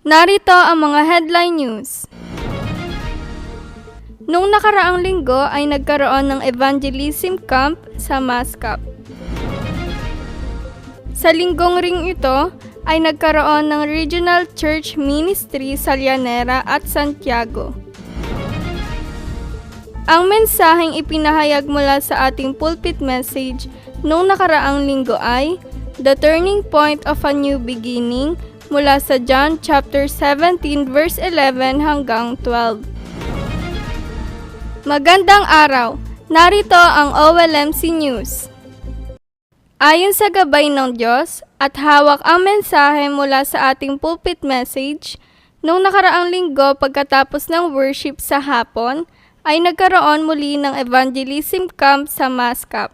Narito ang mga headline news. Noong nakaraang linggo ay nagkaroon ng evangelism camp sa Mascap. Sa linggong ring ito ay nagkaroon ng Regional Church Ministry sa Llanera at Santiago. Ang mensaheng ipinahayag mula sa ating pulpit message noong nakaraang linggo ay The Turning Point of a New Beginning mula sa John chapter 17 verse 11 hanggang 12. Magandang araw! Narito ang OLMC News. Ayon sa gabay ng Diyos at hawak ang mensahe mula sa ating pulpit message, noong nakaraang linggo pagkatapos ng worship sa hapon, ay nagkaroon muli ng evangelism camp sa Mascap.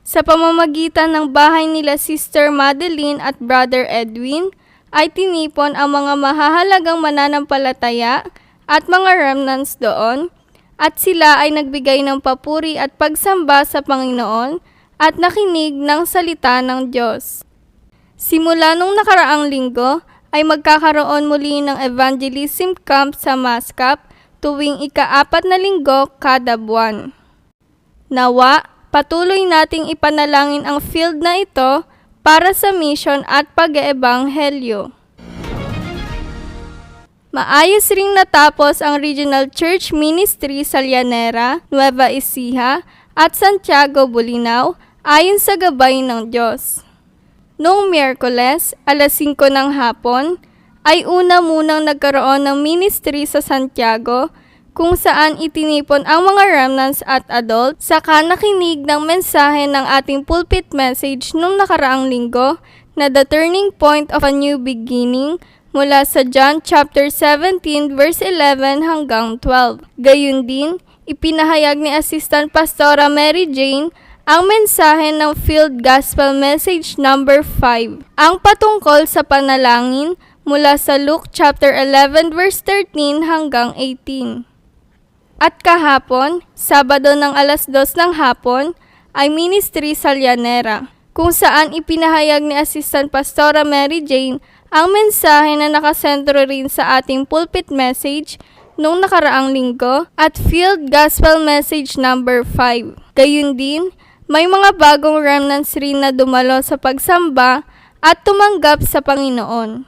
Sa pamamagitan ng bahay nila Sister Madeline at Brother Edwin, ay tinipon ang mga mahahalagang mananampalataya at mga remnants doon, at sila ay nagbigay ng papuri at pagsamba sa Panginoon at nakinig ng salita ng Diyos. Simula nung nakaraang linggo, ay magkakaroon muli ng evangelism camp sa Mascap tuwing ika-4 na linggo kada buwan. Nawa, patuloy nating ipanalangin ang field na ito para sa mission at pag-eebanghelyo. Maayos ring natapos ang Regional Church Ministry sa Llanera, Nueva Ecija at Santiago, Bolinao ayon sa gabay ng Diyos. Noong Miyerkules, alas 5 ng hapon, ay una munang nagkaroon ng ministry sa Santiago kung saan itinipon ang mga remnants at adult saka nakinig ng mensahe ng ating pulpit message nung nakaraang linggo na The Turning Point of a New Beginning mula sa John chapter 17 verse 11 hanggang 12. Gayun din, ipinahayag ni Assistant Pastora Mary Jane ang mensahe ng Field Gospel Message number 5, ang patungkol sa panalangin mula sa Luke chapter 11 verse 13 hanggang 18. At kahapon, Sabado ng alas 2 ng hapon, ay ministry sa Llanera, kung saan ipinahayag ni Assistant Pastora Mary Jane ang mensahe na nakasentro rin sa ating pulpit message noong nakaraang linggo at Field Gospel Message number 5. Gayun din, may mga bagong remnants rin na dumalo sa pagsamba at tumanggap sa Panginoon.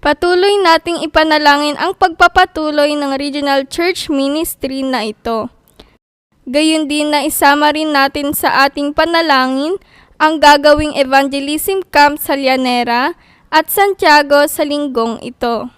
Patuloy nating ipanalangin ang pagpapatuloy ng Regional Church Ministry na ito. Gayun din na isama rin natin sa ating panalangin ang gagawing evangelism camp sa Llanera at Santiago sa linggong ito.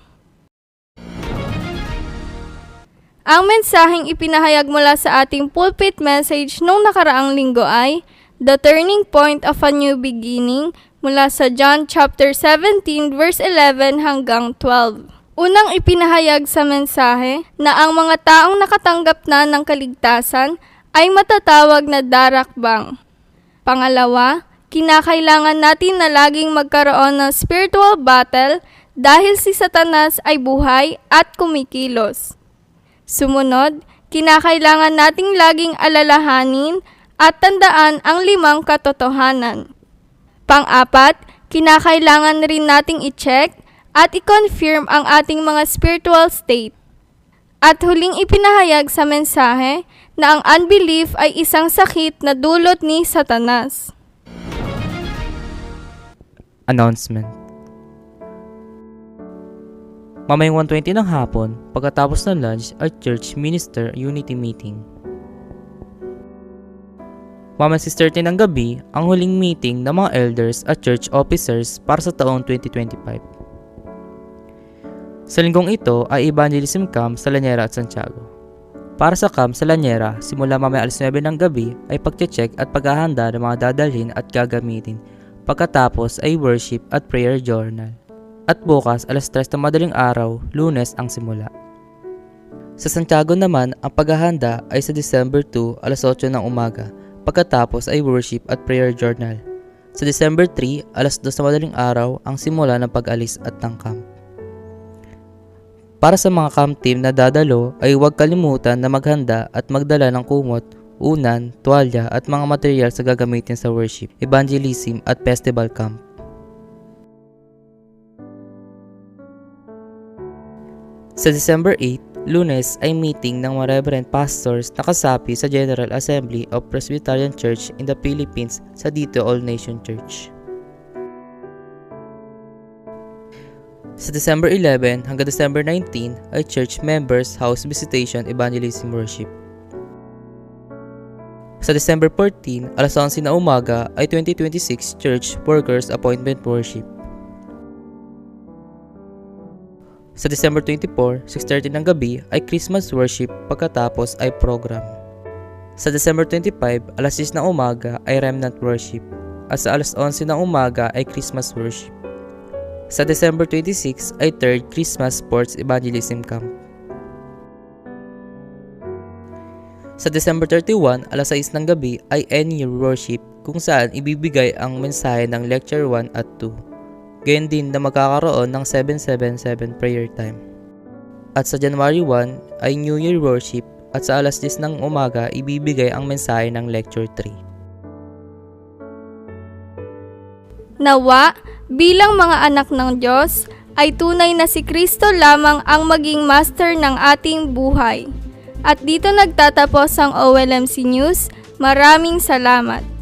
Ang mensaheng ipinahayag mula sa ating pulpit message noong nakaraang linggo ay The Turning Point of a New Beginning mula sa John chapter 17 verse 11 hanggang 12. Unang ipinahayag sa mensahe na ang mga taong nakatanggap na ng kaligtasan ay matatawag na darakbang. Pangalawa, kinakailangan natin na laging magkaroon ng spiritual battle dahil si Satanas ay buhay at kumikilos. Sumunod, kinakailangan nating laging alalahanin at tandaan ang 5 katotohanan. Pang-apat, kinakailangan rin nating i-check at i-confirm ang ating mga spiritual state. At huling ipinahayag sa mensahe na ang unbelief ay isang sakit na dulot ni Satanas. Announcement. Mamayang 1:20 ng hapon, pagkatapos ng lunch at Church Minister Unity Meeting. Mamayang 6:30 ng gabi, ang huling meeting ng mga elders at church officers para sa taong 2025. Sa linggong ito ay evangelism camp sa Llanera at Santiago. Para sa camp sa Llanera, simula mamayang alas 9 ng gabi ay pagche-check at paghahanda ng mga dadalhin at gagamitin. Pagkatapos ay worship at prayer journal. At bukas alas 3 ng madaling araw, Lunes ang simula. Sa Santiago naman, ang paghahanda ay sa December 2, alas 8 ng umaga. Pagkatapos ay worship at prayer journal. Sa December 3, alas 2 ng madaling araw ang simula ng pag-alis at ng camp. Para sa mga camp team na dadalo ay huwag kalimutan na maghanda at magdala ng kumot, unan, tuwalya at mga material sa gagamitin sa worship, evangelism at festival camp. Sa December 8, Lunes ay meeting ng mga Reverend Pastors na kasapi sa General Assembly of Presbyterian Church in the Philippines sa Dito All Nation Church. Sa December 11 hanggang December 19 ay Church Members House Visitation Evangelism Worship. Sa December 14, alas 11 na umaga ay 2026 Church Workers Appointment Worship. Sa December 24, 6:30 ng gabi ay Christmas Worship pagkatapos ay program. Sa December 25, alas 6 na umaga ay Remnant Worship at sa alas 11 ng umaga ay Christmas Worship. Sa December 26 ay 3rd Christmas Sports Evangelism Camp. Sa December 31, alas 6 ng gabi ay End-Year Worship kung saan ibibigay ang mensahe ng Lecture 1 at 2. Gayon din na magkakaroon ng 777 prayer time. At sa January 1 ay New Year Worship at sa alas 10 ng umaga ibibigay ang mensahe ng Lecture 3. Nawa, bilang mga anak ng Diyos, ay tunay na si Kristo lamang ang maging master ng ating buhay. At dito nagtatapos ang OLMC News. Maraming salamat.